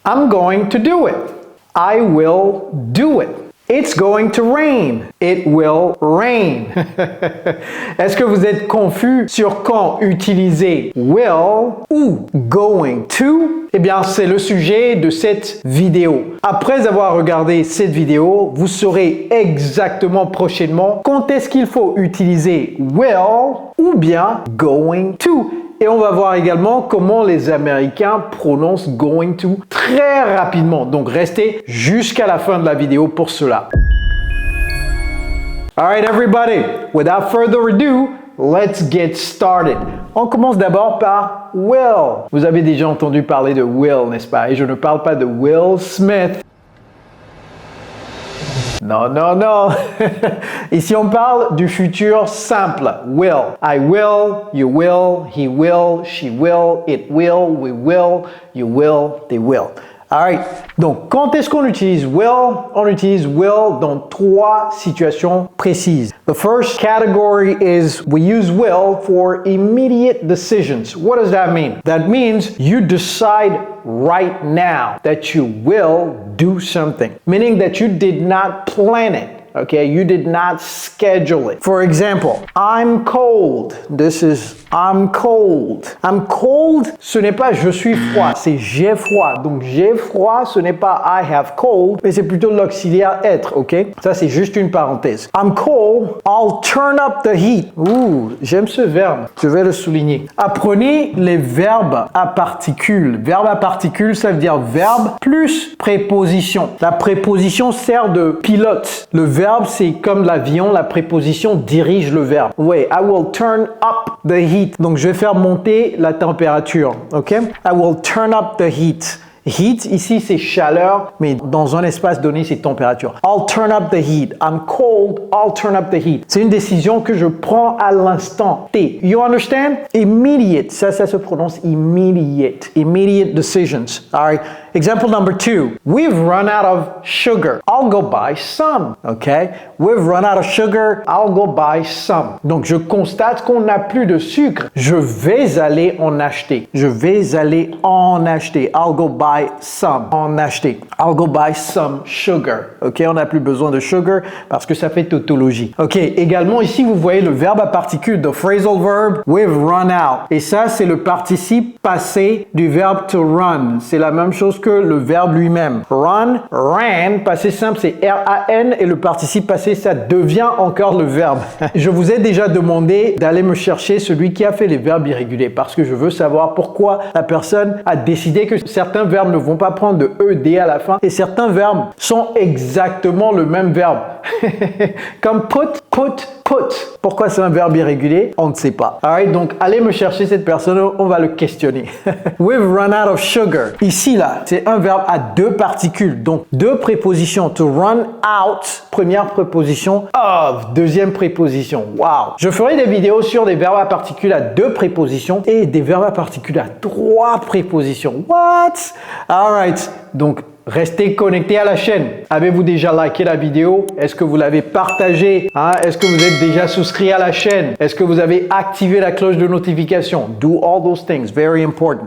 I'm going to do it. I will do it. It's going to rain. It will rain. Est-ce que vous êtes confus sur quand utiliser will ou going to? Eh bien, c'est le sujet de cette vidéo. Après avoir regardé cette vidéo, vous saurez exactement prochainement quand est-ce qu'il faut utiliser will ou bien going to. Et on va voir également comment les Américains prononcent going to très rapidement. Donc, restez jusqu'à la fin de la vidéo pour cela. Alright everybody, without further ado, let's get started. On commence d'abord par will. Vous avez déjà entendu parler de will, n'est-ce pas? Et je ne parle pas de Will Smith. Non, non, non. Ici, on parle du futur simple. Will. I will, you will, he will, she will, it will, we will, you will, they will. Alright. Donc, quand est-ce qu'on utilise will? On utilise will dans trois situations précises. The first category is we use will for immediate decisions. What does that mean? That means you decide right now that you will do something, meaning that you did not plan it. Okay, you did not schedule it. For example, I'm cold. This is I'm cold. I'm cold, ce n'est pas je suis froid, c'est j'ai froid. Donc j'ai froid, ce n'est pas I have cold, mais c'est plutôt l'auxiliaire être, ok? Ça, c'est juste une parenthèse. I'm cold, I'll turn up the heat. Ouh, j'aime ce verbe, je vais le souligner. Apprenez les verbes à particules. Verbe à particules, ça veut dire verbe plus préposition. La préposition sert de pilote. Le verbe, c'est comme l'avion, la préposition dirige le verbe. Oui, I will turn up the heat. Donc, je vais faire monter la température, ok? I will turn up the heat. Heat, ici, c'est chaleur, mais dans un espace donné, c'est température. I'll turn up the heat. I'm cold, I'll turn up the heat. C'est une décision que je prends à l'instant T. You understand? Immediate. Ça se prononce immediate. Immediate decisions. All right. Example number 2. We've run out of sugar. I'll go buy some. Okay? We've run out of sugar. I'll go buy some. Donc, je constate qu'on n'a plus de sucre. Je vais aller en acheter. Je vais aller en acheter. I'll go buy some. En acheter. I'll go buy some sugar. Ok? On n'a plus besoin de sugar parce que ça fait tautologie. Ok? Également, ici, vous voyez le verbe à particules, the phrasal verb, we've run out. Et ça, c'est le participe passé du verbe to run. C'est la même chose que le verbe lui-même. Run, ran, passé simple, c'est R-A-N et le participe passé, ça devient encore le verbe. Je vous ai déjà demandé d'aller me chercher celui qui a fait les verbes irréguliers parce que je veux savoir pourquoi la personne a décidé que certains verbes ne vont pas prendre de ED à la fin et certains verbes sont exactement le même verbe. Comme put, put, put. Pourquoi c'est un verbe irrégulier? On ne sait pas. Alright, donc allez me chercher cette personne, on va le questionner. We've run out of sugar. Ici, là, c'est un verbe à deux particules, donc deux prépositions. To run out, première préposition, of, deuxième préposition. Wow! Je ferai des vidéos sur des verbes à particules à deux prépositions et des verbes à particules à trois prépositions. What? Alright, donc restez connectés à la chaîne. Avez-vous déjà liké la vidéo? Est-ce que vous l'avez partagée? Est-ce que vous êtes déjà souscrit à la chaîne? Est-ce que vous avez activé la cloche de notification? Do all those things. Very important.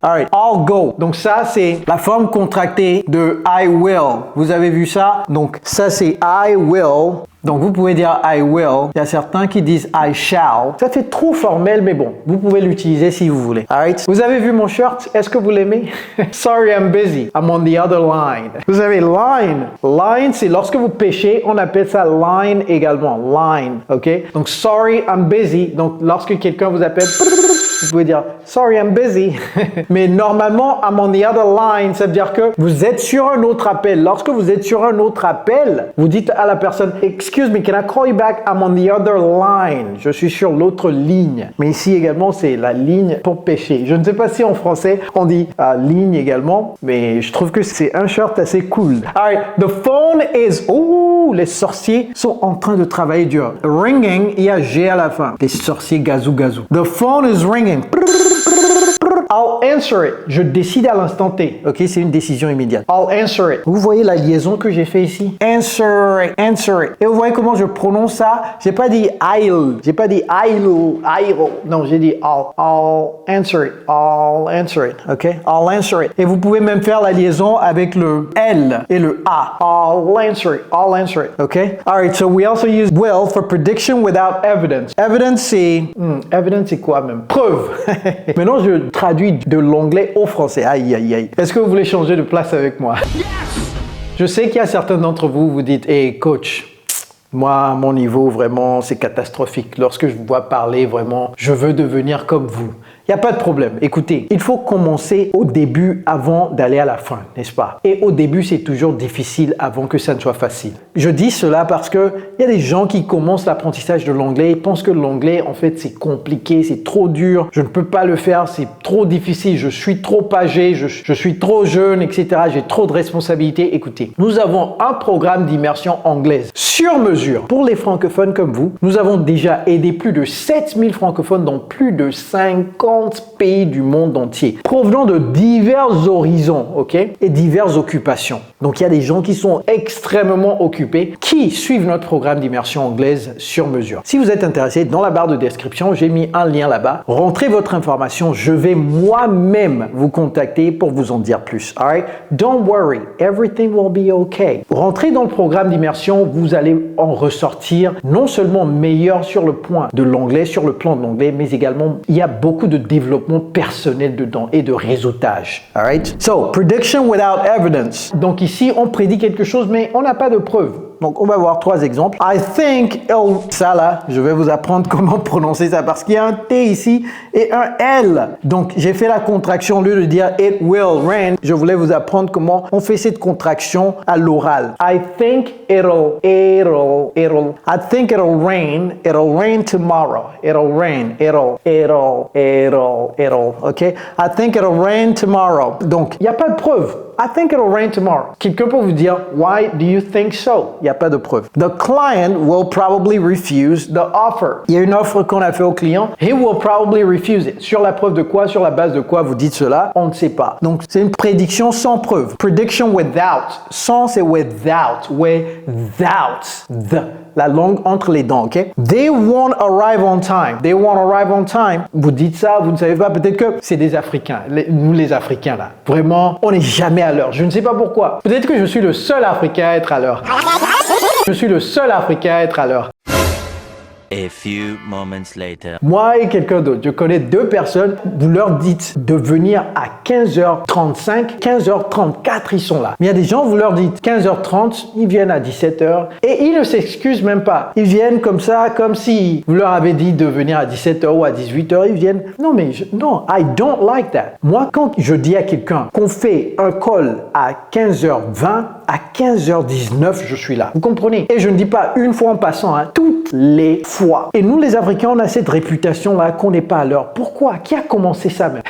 Alright, I'll go. Donc ça, c'est la forme contractée de I will. Vous avez vu ça? Donc ça, c'est I will. Donc vous pouvez dire I will. Il y a certains qui disent I shall. Ça fait trop formel, mais bon, vous pouvez l'utiliser si vous voulez. Alright? Vous avez vu mon shirt? Est-ce que vous l'aimez? Sorry, I'm busy. I'm on the other line. Vous avez line. Line, c'est lorsque vous pêchez, on appelle ça line également. Line, ok? Donc sorry, I'm busy. Donc lorsque quelqu'un vous appelle, vous pouvez dire sorry, I'm busy. Mais normalement, I'm on the other line, ça veut dire que vous êtes sur un autre appel. Lorsque vous êtes sur un autre appel, vous dites à la personne excuse me, can I call you back? I'm on the other line. Je suis sur l'autre ligne. Mais ici également, c'est la ligne pour pêcher. Je ne sais pas si en français, on dit ligne également, mais je trouve que c'est un shirt assez cool. Alright, the phone is... Oh, les sorciers sont en train de travailler dur. Ringing, il y a G à la fin. Les sorciers gazou gazou. The phone is ringing. I'll answer it. Je décide à l'instant T. Ok, c'est une décision immédiate. I'll answer it. Vous voyez la liaison que j'ai fait ici? Answer it, answer it. Et vous voyez comment je prononce ça? J'ai pas dit I'll. J'ai pas dit I'll. Non, j'ai dit I'll answer it. I'll answer it. Ok? I'll answer it. Et vous pouvez même faire la liaison avec le L et le A. I'll answer it. I'll answer it. Ok? Alright, so we also use will for prediction without evidence. Evidence, c'est... evidence, c'est quoi même? Preuve. Maintenant, je traduis de l'anglais au français. Aïe, aïe, aïe. Est-ce que vous voulez changer de place avec moi? Yes! Je sais qu'il y a certains d'entre vous, vous dites, hey, coach, moi, mon niveau, vraiment, c'est catastrophique. Lorsque je vous vois parler, vraiment, je veux devenir comme vous. Il n'y a pas de problème. Écoutez, il faut commencer au début avant d'aller à la fin, n'est-ce pas? Et au début, c'est toujours difficile avant que ça ne soit facile. Je dis cela parce que il y a des gens qui commencent l'apprentissage de l'anglais et pensent que l'anglais, en fait, c'est compliqué, c'est trop dur, je ne peux pas le faire, c'est trop difficile, je suis trop âgé, je suis trop jeune, etc. J'ai trop de responsabilités. Écoutez, nous avons un programme d'immersion anglaise sur mesure pour les francophones comme vous. Nous avons déjà aidé plus de 7000 francophones dans plus de 50 pays du monde entier, provenant de divers horizons, ok, et diverses occupations. Donc, il y a des gens qui sont extrêmement occupés, qui suivent notre programme d'immersion anglaise sur mesure. Si vous êtes intéressé, dans la barre de description, j'ai mis un lien là-bas. Rentrez votre information. Je vais moi-même vous contacter pour vous en dire plus. Alright? Don't worry. Everything will be okay. Rentrez dans le programme d'immersion. Vous allez en ressortir non seulement meilleur sur le point de l'anglais, sur le plan de l'anglais, mais également, il y a beaucoup de développement personnel dedans et de réseautage. Alright? So, prediction without evidence. Donc ici, on prédit quelque chose, mais on n'a pas de preuve. Donc, on va voir 3 exemples. I think ça là, je vais vous apprendre comment prononcer ça parce qu'il y a un T ici et un L. Donc, j'ai fait la contraction au lieu de dire it will rain. Je voulais vous apprendre comment on fait cette contraction à l'oral. I think I think it'll rain tomorrow. It'll rain. OK? I think it'll rain tomorrow. Donc, il n'y a pas de preuve. I think it'll rain tomorrow. Quelqu'un peut vous dire, why do you think so? Il n'y a pas de preuve. The client will probably refuse the offer. Il y a une offre qu'on a fait au client. He will probably refuse it. Sur la preuve de quoi? Sur la base de quoi vous dites cela? On ne sait pas. Donc, c'est une prédiction sans preuve. Prediction without. Sans, c'est without. Without. La langue entre les dents, ok? They won't arrive on time. They won't arrive on time. Vous dites ça, vous ne savez pas, peut-être que c'est des Africains. Nous, les Africains, là. Vraiment, on n'est jamais à l'heure. Je ne sais pas pourquoi. Peut-être que je suis le seul Africain à être à l'heure. Je suis le seul Africain à être à l'heure. A few moments later. Moi et quelqu'un d'autre, je connais 2 personnes, vous leur dites de venir à 15h35, 15h34, ils sont là. Mais il y a des gens, vous leur dites 15h30, ils viennent à 17h et ils ne s'excusent même pas. Ils viennent comme ça, comme si vous leur avez dit de venir à 17h ou à 18h, ils viennent. Non, mais non, I don't like that. Moi, quand je dis à quelqu'un qu'on fait un call à 15h20, à 15h19, je suis là. Vous comprenez? Et je ne dis pas une fois en passant, hein, toutes les fois. Et nous, les Africains, on a cette réputation-là qu'on n'est pas à l'heure. Pourquoi? Qui a commencé ça même?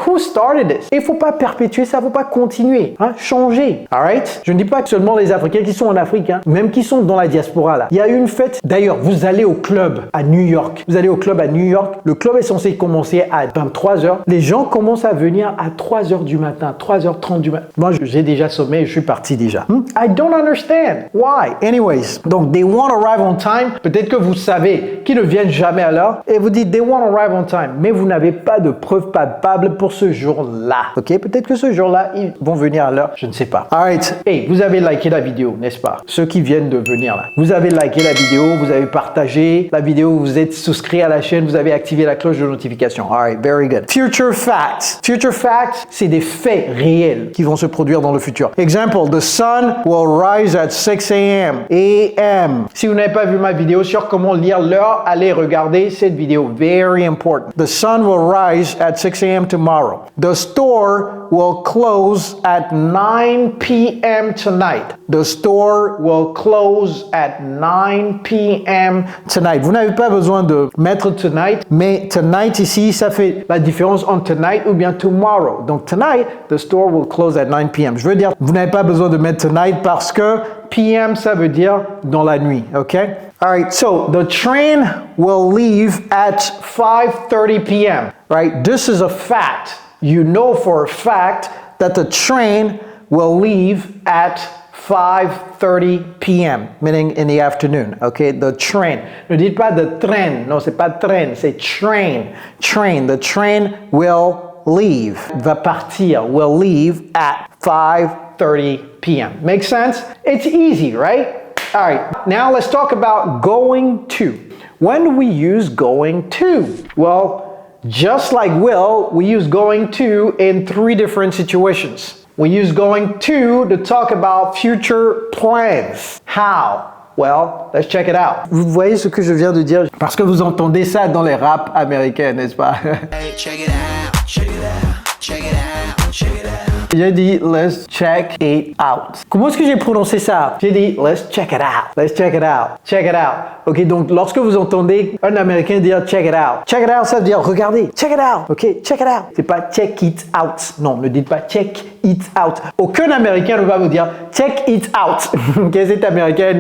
Who started this? Il ne faut pas perpétuer ça, il ne faut pas continuer. Hein? Changer. Alright? Je ne dis pas que seulement les Africains qui sont en Afrique, hein, même qui sont dans la diaspora là. Il y a eu une fête. D'ailleurs, vous allez au club à New York. Vous allez au club à New York. Le club est censé commencer à 23h. Les gens commencent à venir à 3h du matin, 3h30 du matin. Moi, j'ai déjà sommé et je suis parti déjà. I don't understand. Why? Anyways, donc, they won't arrive on time. Peut-être que vous savez qu'ils ne viennent jamais à l'heure et vous dites they won't arrive on time, mais vous n'avez pas de preuve palpable pour ce jour-là. Ok? Peut-être que ce jour-là, ils vont venir à l'heure. Je ne sais pas. Alright. Hey, vous avez liké la vidéo, n'est-ce pas? Ceux qui viennent de venir là. Vous avez liké la vidéo, vous avez partagé la vidéo, vous êtes souscrit à la chaîne, vous avez activé la cloche de notification. Alright, very good. Future facts. Future facts, c'est des faits réels qui vont se produire dans le futur. Example, the sun will rise at 6 a.m. a.m. Si vous n'avez pas vu ma vidéo sur comment lire l'heure, allez regarder cette vidéo. Very important. The sun will rise at 6 a.m. tomorrow. The store will close at 9 p.m. tonight. The store will close at 9 p.m. tonight. Vous n'avez pas besoin de mettre tonight, mais tonight ici, ça fait la différence entre tonight ou bien tomorrow. Donc tonight, the store will close at 9 p.m. Je veux dire, vous n'avez pas besoin de mettre tonight parce que p.m. ça veut dire dans la nuit, ok? Alright, so the train will leave at 5:30 p.m. Right? This is a fact. You know for a fact that the train will leave at 5:30 p.m., meaning in the afternoon, okay? The train. Ne dites pas the train. Non, c'est pas train, c'est train. Train. The train will leave. Va partir. Will leave at 5:30 p.m. Makes sense? It's easy, right? All right. Now let's talk about going to. When do we use going to? Well, just like will, we use going to in 3 different situations. We use going to talk about future plans. How? Well, let's check it out. Vous voyez ce que je viens de dire? Parce que vous entendez ça dans les raps américains, n'est-ce pas? Hey, check it out, check it out, check it out, check it out. J'ai dit let's check it out. Comment est-ce que j'ai prononcé ça? J'ai dit let's check it out. Let's check it out. Check it out. Ok, donc lorsque vous entendez un Américain dire check it out, ça veut dire regardez. Check it out. Ok, check it out. C'est pas check it out. Non, ne dites pas check it out. Aucun Américain ne va vous dire check it out. Ok, cet Américain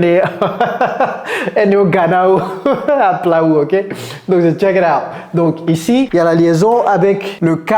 est né au Ghana ou à Plaou, ok? Donc c'est check it out. Donc ici, il y a la liaison avec le K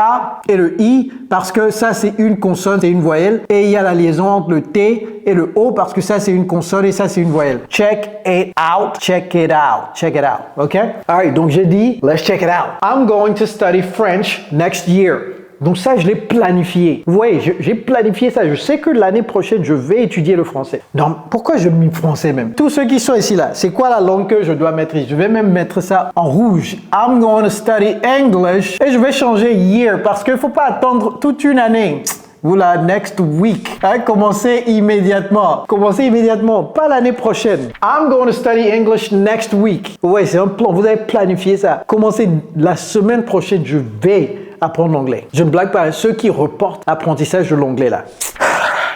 et le I parce que ça c'est une consonne, c'est une voyelle. Et il y a la liaison entre le T et le O parce que ça c'est une consonne et ça c'est une voyelle. Check it out, check it out, check it out, ok? Alright, donc j'ai dit, let's check it out. I'm going to study French next year. Donc ça, je l'ai planifié. Vous voyez, j'ai planifié ça. Je sais que l'année prochaine, je vais étudier le français. Non, pourquoi je mis français même? Tous ceux qui sont ici là, c'est quoi la langue que je dois mettre? Je vais même mettre ça en rouge. I'm going to study English. Et je vais changer year parce qu'il ne faut pas attendre toute une année. Vous la next week. Hein, commencez immédiatement. Commencez immédiatement, pas l'année prochaine. I'm going to study English next week. Ouais, c'est un plan. Vous avez planifié ça. Commencez la semaine prochaine, je vais apprendre l'anglais. Je ne blague pas. Ceux qui reportent l'apprentissage de l'anglais là,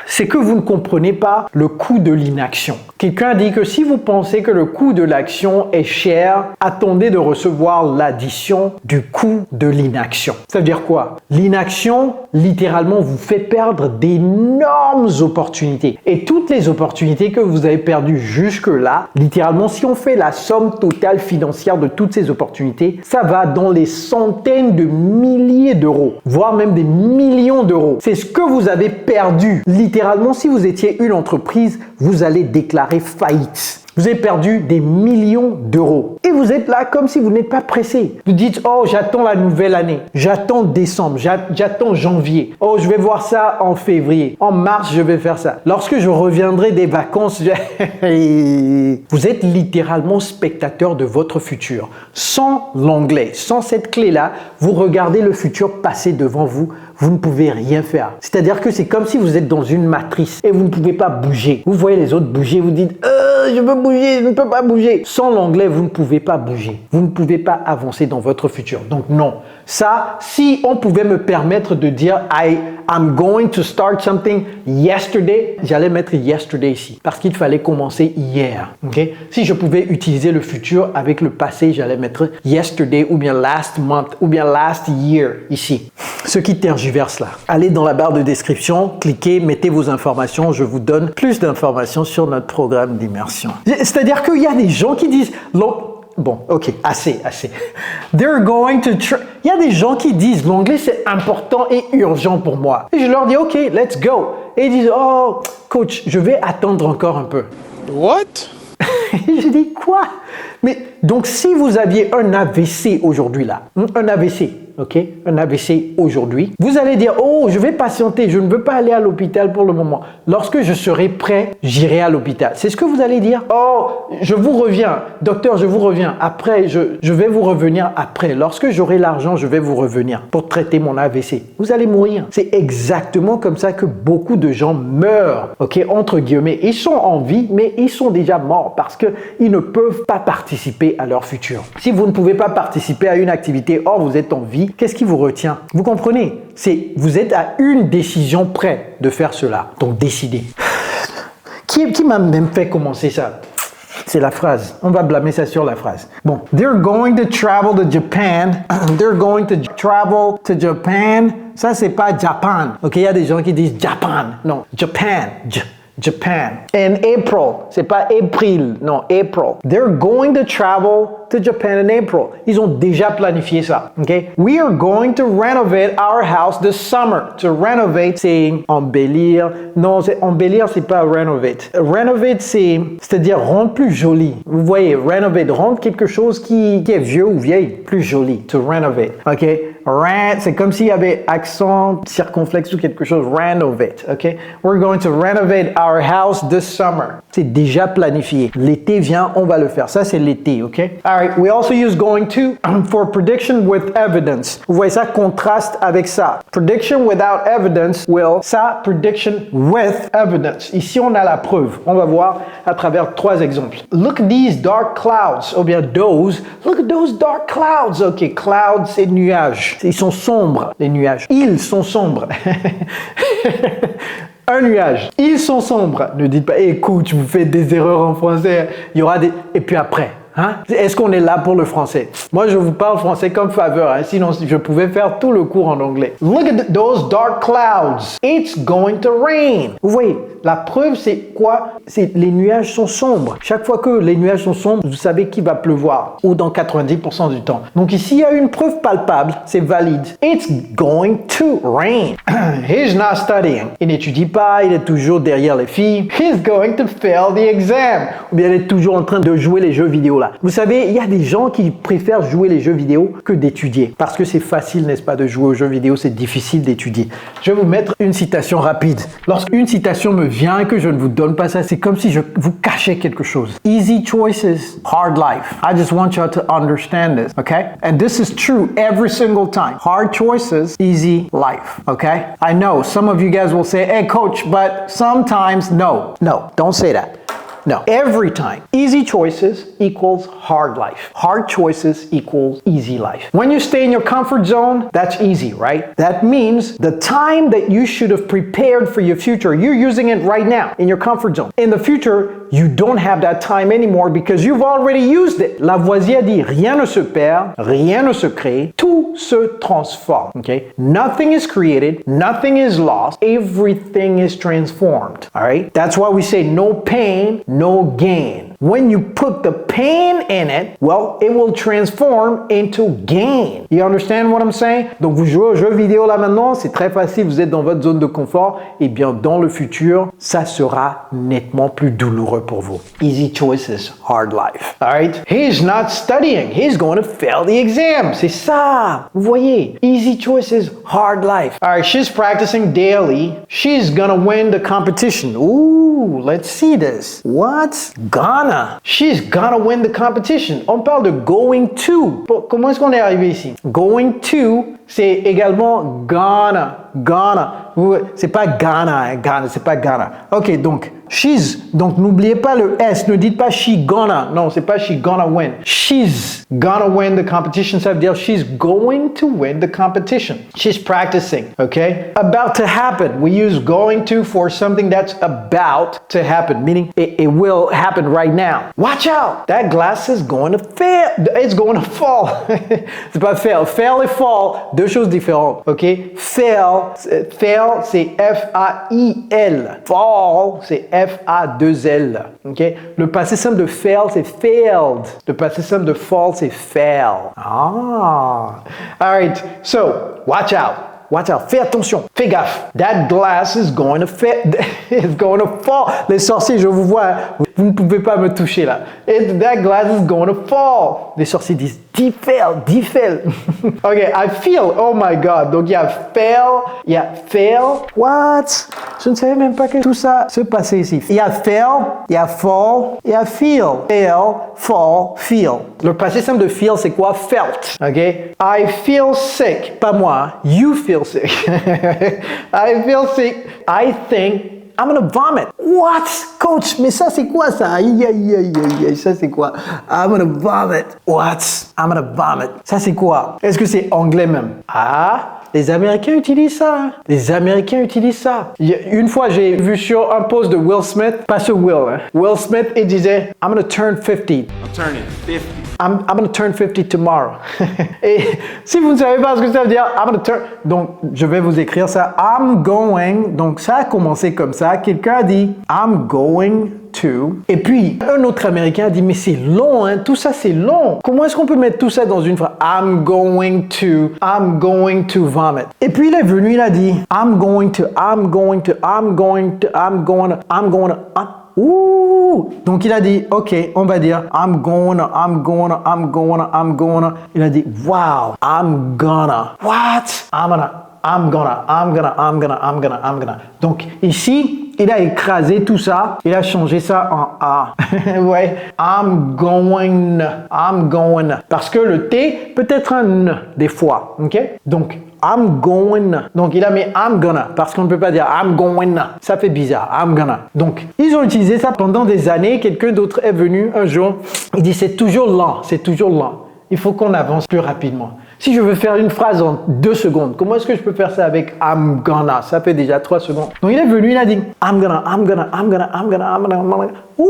c'est que vous ne comprenez pas le coût de l'inaction. Quelqu'un a dit que si vous pensez que le coût de l'action est cher, attendez de recevoir l'addition du coût de l'inaction. Ça veut dire quoi? L'inaction, littéralement, vous fait perdre d'énormes opportunités. Et toutes les opportunités que vous avez perdues jusque-là, littéralement, si on fait la somme totale financière de toutes ces opportunités, ça va dans les centaines de milliers d'euros, voire même des millions d'euros. C'est ce que vous avez perdu. Littéralement, si vous étiez une entreprise, vous allez déclarer faillite. Vous avez perdu des millions d'euros. Et vous êtes là comme si vous n'êtes pas pressé. Vous dites, oh, j'attends la nouvelle année. J'attends décembre. J'attends janvier. Oh, je vais voir ça en février. En mars, je vais faire ça. Lorsque je reviendrai des vacances, vous êtes littéralement spectateur de votre futur. Sans l'anglais, sans cette clé-là, vous regardez le futur passer devant vous. Vous ne pouvez rien faire. C'est-à-dire que c'est comme si vous êtes dans une matrice et vous ne pouvez pas bouger. Vous voyez les autres bouger, vous dites je veux bouger, je ne peux pas bouger. Sans l'anglais, vous ne pouvez pas bouger. Vous ne pouvez pas avancer dans votre futur. Donc non. Ça, si on pouvait me permettre de dire I'm going to start something yesterday, j'allais mettre yesterday ici parce qu'il fallait commencer hier. Okay? Si je pouvais utiliser le futur avec le passé, j'allais mettre yesterday ou bien last month ou bien last year ici. Ceux qui tergiversent là, allez dans la barre de description, cliquez, mettez vos informations, je vous donne plus d'informations sur notre programme d'immersion. C'est-à-dire qu'il y a des gens qui disent bon, ok, assez. They're going to il y a des gens qui disent l'anglais c'est important et urgent pour moi. Et je leur dis ok, let's go. Et ils disent oh, coach, je vais attendre encore un peu. What? Et je dis quoi? Mais donc si vous aviez un AVC aujourd'hui là, un AVC, ok, un AVC aujourd'hui, vous allez dire oh, je vais patienter, je ne veux pas aller à l'hôpital pour le moment. Lorsque je serai prêt, j'irai à l'hôpital. C'est ce que vous allez dire. Oh, je vous reviens, docteur, je vous reviens. Après, je vais vous revenir après. Lorsque j'aurai l'argent, je vais vous revenir pour traiter mon AVC. Vous allez mourir. C'est exactement comme ça que beaucoup de gens meurent, ok, entre guillemets. Ils sont en vie, mais ils sont déjà morts parce qu'ils ne peuvent pas participer à leur futur. Si vous ne pouvez pas participer à une activité, or vous êtes en vie, qu'est-ce qui vous retient? Vous comprenez? Vous êtes à une décision près de faire cela. Donc décidez. Qui m'a même fait commencer ça? C'est la phrase. On va blâmer ça sur la phrase. Bon. They're going to travel to Japan. They're going to travel to Japan. Ça, c'est pas Japan. Ok, il y a des gens qui disent Japan. Non, Japan. Japan. And April. C'est pas April. Non, April. They're going to travel to Japan in April. Ils ont déjà planifié ça. Okay? We are going to renovate our house this summer. To renovate, c'est embellir. Non, embellir, c'est pas renovate. Renovate, c'est-à-dire rendre plus joli. Vous voyez, renovate, rendre quelque chose qui est vieux ou vieille plus joli. To renovate. OK? C'est comme s'il y avait accent circonflexe ou quelque chose. Renovate. OK? We're going to renovate our house this summer. C'est déjà planifié. L'été vient, on va le faire. Ça, c'est l'été. OK? All right. We also use going to for prediction with evidence. Vous voyez, ça contraste avec ça. Prediction without evidence will. Ça, prediction with evidence. Ici, on a la preuve. On va voir à travers 3 exemples. Look at these dark clouds. Ou bien those. Look at those dark clouds. OK, clouds, c'est nuages. Ils sont sombres, les nuages. Ils sont sombres. Un nuage. Ils sont sombres. Ne dites pas, écoute, vous faites des erreurs en français. Il y aura des... Et puis après. Hein? Est-ce qu'on est là pour le français? Moi, je vous parle français comme faveur. Hein? Sinon, je pouvais faire tout le cours en anglais. Look at those dark clouds. It's going to rain. Vous voyez, la preuve, c'est quoi? C'est les nuages sont sombres. Chaque fois que les nuages sont sombres, vous savez qu'il va pleuvoir. Ou dans 90% du temps. Donc ici, il y a une preuve palpable. C'est valide. It's going to rain. He's not studying. Il n'étudie pas. Il est toujours derrière les filles. He's going to fail the exam. Ou bien il est toujours en train de jouer les jeux vidéo. Vous savez, il y a des gens qui préfèrent jouer les jeux vidéo que d'étudier. Parce que c'est facile, n'est-ce pas, de jouer aux jeux vidéo, c'est difficile d'étudier. Je vais vous mettre une citation rapide. Lorsqu'une citation me vient et que je ne vous donne pas ça, c'est comme si je vous cachais quelque chose. Easy choices, hard life. I just want you to understand this, okay? And this is true every single time. Hard choices, easy life, okay? I know some of you guys will say, hey coach, but sometimes no. No, don't say that. No, every time. Easy choices equals hard life. Hard choices equals easy life. When you stay in your comfort zone, that's easy, right? That means the time that you should have prepared for your future, you're using it right now in your comfort zone. In the future, you don't have that time anymore because you've already used it. Lavoisier dit, rien ne se perd, rien ne se crée, tout se transforme. Okay? Nothing is created, nothing is lost, everything is transformed. All right? That's why we say no pain, no gain. When you put the pain in it, well, it will transform into gain. You understand what I'm saying? Donc vous jouez aux jeux vidéo là maintenant, c'est très facile, vous êtes dans votre zone de confort. Et bien dans le futur, ça sera nettement plus douloureux pour vous. Easy choices, hard life. All right? He's not studying. He's going to fail the exam. C'est ça. Vous voyez? Easy choices, hard life. All right, she's practicing daily. She's gonna win the competition. Ooh, let's see this. What? Gonna. She's gonna win the competition. On parle de going to. Comment est-ce qu'on est arrivé ici? Going to, c'est également gonna. C'est pas Ghana, c'est pas Ghana. Ok, donc she's. Donc n'oubliez pas le S. Ne dites pas she gonna. Non, c'est pas she gonna win. She's gonna win the competition. Ça veut dire she's going to win the competition. She's practicing. Okay. About to happen. We use going to for something that's about to happen, meaning it will happen right now. Watch out. That glass is going to fail. It's going to fall. C'est pas fail. Fail et fall, deux choses différentes. Ok. Fail, c'est F-A-I-L. Fall, c'est F-A-2-L. Okay? Le passé simple de fail, c'est failed. Le passé simple de fall, c'est fail. Ah. All right. So, watch out. Watch out. Fais attention. Fais gaffe. That glass is going to fail. It's going to fall. Les sorciers, je vous vois. Vous ne pouvez pas me toucher là. That glass is going to fall. Les sorciers disent fail. Okay, I feel. Oh my God. Donc il y a fail. What? Je ne savais même pas que tout ça se passait ici. Il y a fail, il y a fall, il y a feel. Fail, fall, feel. Le passé simple de feel, c'est quoi? Felt. Okay? I feel sick. Pas moi. You feel sick. I feel sick. I think I'm gonna vomit. What? Coach, mais ça c'est quoi ça? Aïe, ça c'est quoi? I'm gonna vomit. What? I'm gonna vomit. Ça c'est quoi? Est-ce que c'est anglais même? Ah, les Américains utilisent ça. Les Américains utilisent ça. Une fois, j'ai vu sur un post de Will Smith, pas ce Will, hein. Will Smith, il disait, I'm gonna turn 50. I'm turning 50. I'm gonna turn 50 tomorrow. Et si vous ne savez pas ce que ça veut dire, I'm gonna turn. Donc, je vais vous écrire ça. I'm going. Donc, ça a commencé comme ça. Quelqu'un a dit I'm going to. Et puis, un autre Américain a dit mais c'est long, hein. Tout ça c'est long. Comment est-ce qu'on peut mettre tout ça dans une phrase? I'm going to vomit. Et puis il est venu, il a dit I'm going to. Ouh! Donc il a dit, ok, on va dire I'm gonna. Il a dit, wow, I'm gonna. What? I'm gonna. Donc ici, il a écrasé tout ça, il a changé ça en A. Ouais, I'm going. Parce que le T peut être un N des fois, ok? Donc, I'm going. Donc, il a mis I'm gonna parce qu'on ne peut pas dire I'm going. Ça fait bizarre. I'm gonna. Donc, ils ont utilisé ça pendant des années. Quelqu'un d'autre est venu un jour. Il dit c'est toujours lent. Il faut qu'on avance plus rapidement. Si je veux faire une phrase en 2 secondes, comment est-ce que je peux faire ça avec I'm gonna? Ça fait déjà 3 secondes. Donc, il est venu, il a dit I'm gonna. Ouh!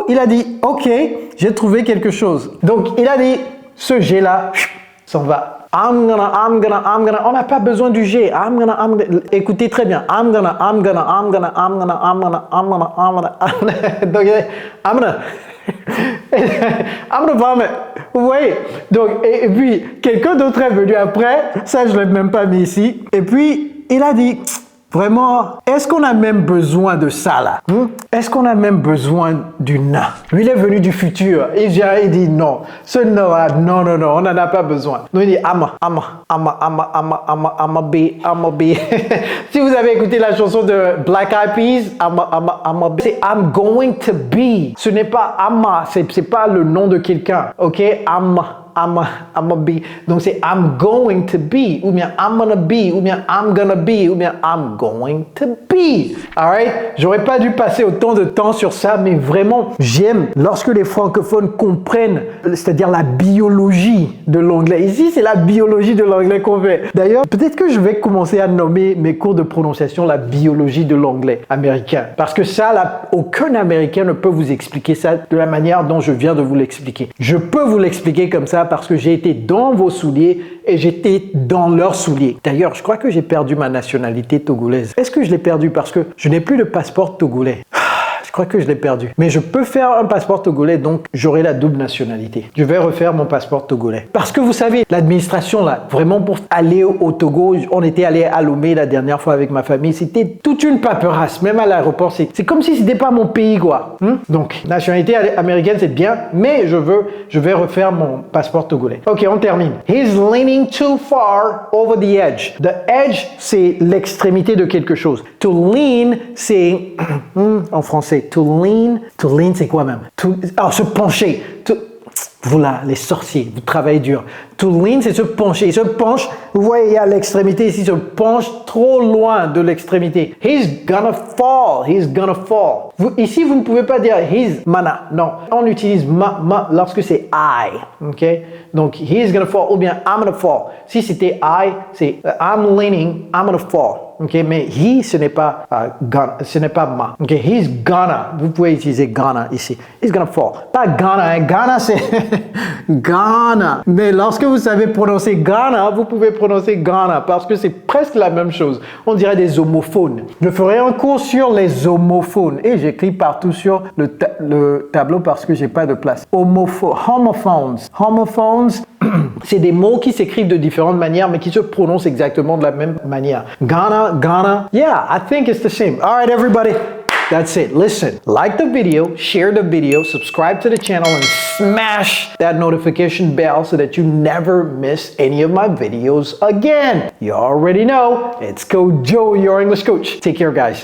Il a dit ok, j'ai trouvé quelque chose. Donc, il a dit ce G-là s'en va. I'm gonna. On n'a pas besoin du G. I'm gonna. Écoutez très bien. I'm gonna. Donc, I'm gonna vomit. Vous voyez? Donc, et puis, quelqu'un d'autre est venu après. Ça, je ne l'ai même pas mis ici. Et puis, il a dit, vraiment, est-ce qu'on a même besoin de ça là? Est-ce qu'on a même besoin du na? Lui, il est venu du futur. Il dit non. Ce na, non, on n'en a pas besoin. Donc, il dit I'ma be. Si vous avez écouté la chanson de Black Eyed Peas, I'ma be. C'est I'm going to be. Ce n'est pas I'ma, c'est pas le nom de quelqu'un. Ok? I'ma be. Donc c'est I'm going to be, ou bien I'm gonna be, ou bien I'm gonna be, ou bien I'm going to be. Alright? J'aurais pas dû passer autant de temps sur ça, mais vraiment, j'aime lorsque les francophones comprennent, c'est-à-dire la biologie de l'anglais. Ici, c'est la biologie de l'anglais qu'on fait. D'ailleurs, peut-être que je vais commencer à nommer mes cours de prononciation la biologie de l'anglais américain. Parce que ça, là, aucun Américain ne peut vous expliquer ça de la manière dont je viens de vous l'expliquer. Je peux vous l'expliquer comme ça parce que j'ai été dans vos souliers et j'étais dans leurs souliers. D'ailleurs, je crois que j'ai perdu ma nationalité togolaise. Est-ce que je l'ai perdu parce que je n'ai plus de passeport togolais? Je crois que je l'ai perdu. Mais je peux faire un passeport togolais, donc j'aurai la double nationalité. Je vais refaire mon passeport togolais. Parce que vous savez, l'administration, là, vraiment pour aller au Togo, on était allé à Lomé la dernière fois avec ma famille. C'était toute une paperasse, même à l'aéroport. C'est comme si c'était pas mon pays, quoi. Donc, nationalité américaine, c'est bien, mais je vais refaire mon passeport togolais. Ok, on termine. He's leaning too far over the edge. The edge, c'est l'extrémité de quelque chose. To lean, c'est en français. To lean, c'est quoi même? Se pencher. Vous là, les sorciers, vous travaillez dur. To lean, c'est se pencher. Il se penche, vous voyez, il y a l'extrémité ici, il se penche trop loin de l'extrémité. He's gonna fall. Ici, vous ne pouvez pas dire he's mana. Non, on utilise ma lorsque c'est I. Ok? Donc, he's gonna fall ou bien I'm gonna fall. Si c'était I, c'est I'm leaning, I'm gonna fall. Ok, mais he, ce n'est pas gonna, ce n'est pas ma. Ok, he's gonna. Vous pouvez utiliser gonna ici. He's gonna fall. Pas gonna, hein. Gonna, c'est gonna. Mais lorsque vous savez prononcer gonna, vous pouvez prononcer gonna parce que c'est presque la même chose. On dirait des homophones. Je ferai un cours sur les homophones et j'écris partout sur le tableau parce que j'ai pas de place. Homophones. C'est des mots qui s'écrivent de différentes manières, mais qui se prononcent exactement de la même manière. Ghana. Yeah, I think it's the same. All right, everybody. That's it. Listen, like the video, share the video, subscribe to the channel, and smash that notification bell so that you never miss any of my videos again. You already know, it's Coach Joe, your English coach. Take care, guys.